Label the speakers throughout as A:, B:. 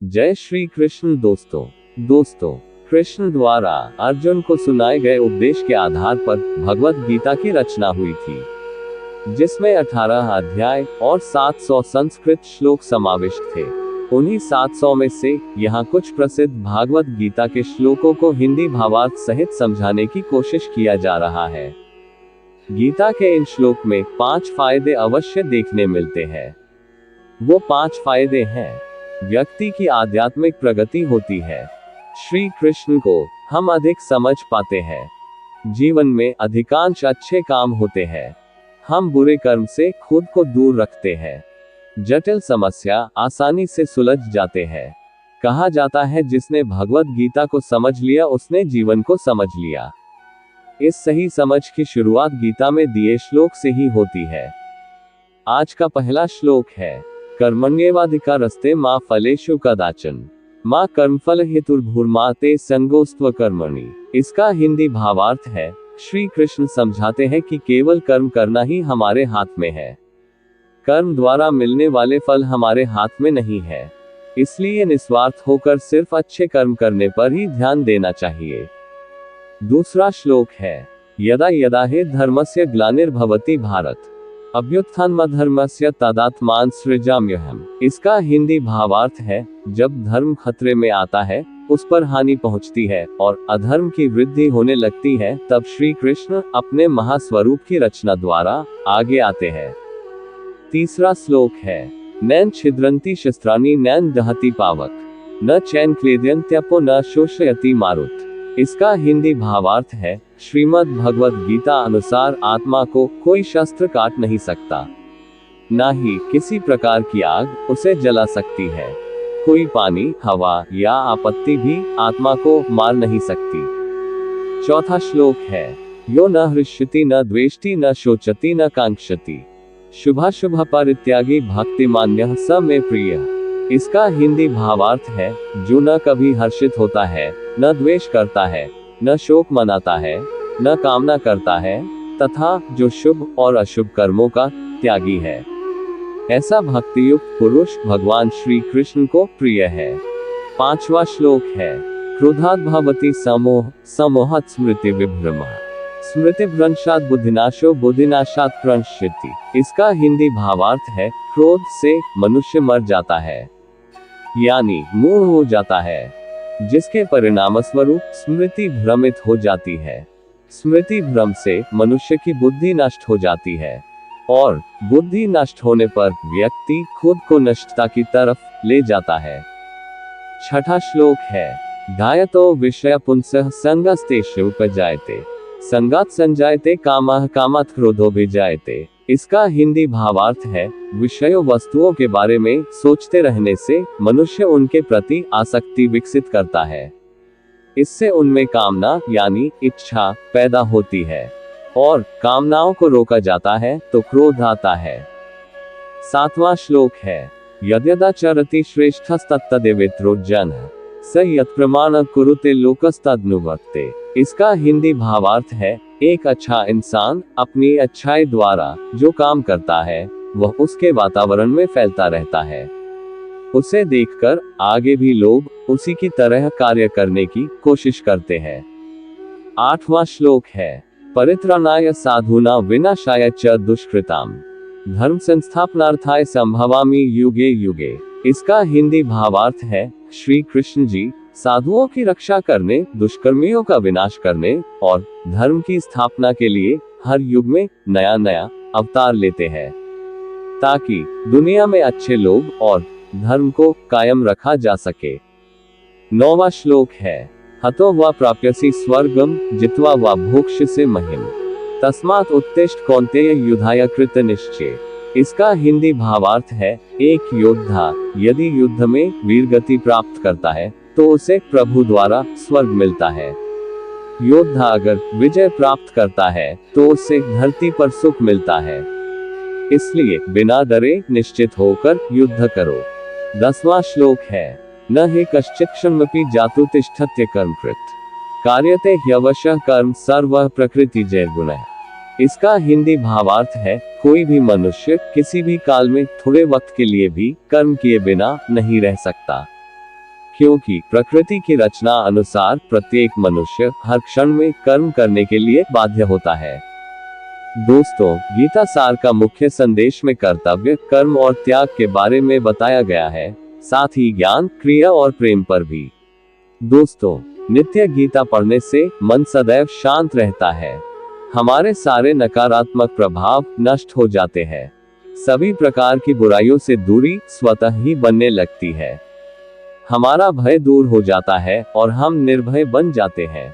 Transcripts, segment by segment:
A: जय श्री कृष्ण दोस्तों, कृष्ण द्वारा अर्जुन को सुनाए गए उपदेश के आधार पर भगवत गीता की रचना हुई थी, जिसमें 18 अध्याय और 700 संस्कृत श्लोक समाविष्ट थे। उन्हीं 700 में से यहाँ कुछ प्रसिद्ध भागवत गीता के श्लोकों को हिंदी भावार्थ सहित समझाने की कोशिश किया जा रहा है। गीता के इन श्लोक में 5 फायदे अवश्य देखने मिलते हैं। वो 5 फायदे हैं। व्यक्ति की आध्यात्मिक प्रगति होती है। श्री कृष्ण को हम अधिक समझ पाते हैं। जीवन में अधिकांश अच्छे काम होते हैं। हम बुरे कर्म से खुद को दूर रखते हैं। जटिल समस्या आसानी से सुलझ जाते हैं। कहा जाता है, जिसने भगवत गीता को समझ लिया उसने जीवन को समझ लिया। इस सही समझ की शुरुआत गीता में दिए श्लोक से ही होती है। आज का पहला श्लोक है, कर्मण्येवाधिकारस्ते मां फलेषु कदाचन मां कर्मफल हेतुर्भुर्मा ते संगोस्त्व कर्मणि। इसका हिंदी भावार्थ है, श्री कृष्ण समझाते हैं कि केवल कर्म करना ही हमारे हाथ में है। कर्म द्वारा मिलने वाले फल हमारे हाथ में नहीं है, इसलिए निस्वार्थ होकर सिर्फ अच्छे कर्म करने पर ही ध्यान देना चाहिए। दूसरा श्लोक है, यदा यदा हि धर्मस्य ग्लानिर्भवति भारत अभ्युत्थानमधर्मस्य तदात्मान सृजाम्यहम्। इसका हिंदी भावार्थ है, जब धर्म खतरे में आता है, उस पर हानि पहुंचती है और अधर्म की वृद्धि होने लगती है, तब श्री कृष्ण अपने महास्वरूप की रचना द्वारा आगे आते हैं। तीसरा श्लोक है, नैन छिद्रन्ति शस्त्राणि नैन दहति पावक न चैन क्लेद्यन्त्यपो न शोषयति मारुत। इसका हिंदी भावार्थ है, श्रीमद् भगवत गीता अनुसार आत्मा को कोई शस्त्र काट नहीं सकता, ना ही किसी प्रकार की आग उसे जला सकती है। कोई पानी, हवा या आपत्ति भी आत्मा को मार नहीं सकती। चौथा श्लोक है, यो न हृष्यति न द्वेष्टि न शोचति न कांक्षति शुभाशुभ परित्यागी भक्तिमान्यः स मे प्रियः। इसका हिंदी भावार्थ है, जो न कभी हर्षित होता है, न द्वेष करता है, न शोक मनाता है, न कामना करता है, तथा जो शुभ और अशुभ कर्मों का त्यागी है, ऐसा भक्तियुक्त पुरुष भगवान श्री कृष्ण को प्रिय है। पांचवा श्लोक है, क्रोधात् भवति समोह समोहात् स्मृति विभ्रमः स्मृति भ्रंशात् बुद्धिनाशो बुद्धिनाशात् प्रणश्यति। इसका हिंदी भावार्थ है, क्रोध से मनुष्य मर जाता है, यानी मूढ़ हो जाता है, जिसके परिणाम स्वरूप स्मृति भ्रमित हो जाती है। स्मृति भ्रम से मनुष्य की बुद्धि नष्ट हो जाती है और बुद्धि नष्ट होने पर व्यक्ति खुद को नष्टता की तरफ ले जाता है। छठा श्लोक है, ध्यायतो विषय पुंसः संगस्तेषु उपजायते संगात् संजायते कामः कामात् क्रोधो विजायते। इसका हिंदी भावार्थ है, विषय वस्तुओं के बारे में सोचते रहने से मनुष्य उनके प्रति आसक्ति विकसित करता है। इससे उनमें कामना यानी इच्छा पैदा होती है और कामनाओं को रोका जाता है तो क्रोध आता है। सातवां श्लोक है, यद्यदाचरति श्रेष्ठस्तत्तदेवेत्रो जनः स यत्प्रमाणं कुरुते लोकस्तदनुवर्ते। इसका हिंदी भावार्थ है, एक अच्छा इंसान अपनी अच्छाई द्वारा जो काम करता है, वह उसके वातावरण में फैलता रहता है। उसे देखकर आगे भी लोग उसी की तरह कार्य करने की कोशिश करते हैं। आठवां श्लोक है, परित्राणाय साधूना विनाशाय च दुष्कृताम धर्म संस्थापनार्थाय संभवामि युगे युगे। इसका हिंदी भावार्थ है, श्री कृष्ण जी साधुओं की रक्षा करने, दुष्कर्मियों का विनाश करने और धर्म की स्थापना के लिए हर युग में नया नया अवतार लेते हैं, ताकि दुनिया में अच्छे लोग और धर्म को कायम रखा जा सके। 9वां श्लोक है, हतो वा प्राप्यसि स्वर्गम जित्वा वा भोक्ष्यसि महीम् तस्मात् उत्तिष्ठ कौन्तेय युद्धाय कृत निश्चय। इसका हिंदी भावार्थ है, एक योद्धा यदि युद्ध में वीरगति प्राप्त करता है तो उसे प्रभु द्वारा स्वर्ग मिलता है। योद्धा अगर विजय प्राप्त करता है तो उसे धरती पर सुख मिलता है। इसलिए बिना डरे निश्चित होकर युद्ध करो। 10वां श्लोक है, न हि कश्चित् क्षणमपि जातु तिष्ठत्य कर्मकृत् कार्यते ह्यवशः कर्म सर्वः प्रकृतिजैर्गुणः। इसका हिंदी भावार्थ है, कोई भी मनुष्य किसी भी काल में थोड़े वक्त के लिए भी कर्म किए बिना नहीं रह सकता। क्योंकि प्रकृति की रचना अनुसार प्रत्येक मनुष्य हर क्षण में कर्म करने के लिए बाध्य होता है। दोस्तों, गीता सार का मुख्य संदेश में कर्तव्य, कर्म और त्याग के बारे में बताया गया है, साथ ही ज्ञान, क्रिया और प्रेम पर भी। दोस्तों, नित्य गीता पढ़ने से मन सदैव शांत रहता है, हमारे सारे नकारात्मक प्रभाव नष्ट हो जाते हैं, सभी प्रकार की बुराइयों से दूरी स्वतः ही बनने लगती है, हमारा भय दूर हो जाता है और हम निर्भय बन जाते हैं।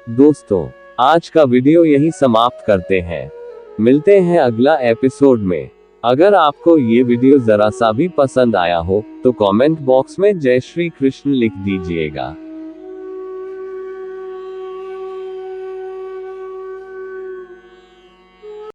A: दोस्तों, आज का वीडियो यही समाप्त करते हैं। मिलते हैं अगला एपिसोड में। अगर आपको ये वीडियो जरा सा भी पसंद आया हो तो कमेंट बॉक्स में जय श्री कृष्ण लिख दीजिएगा।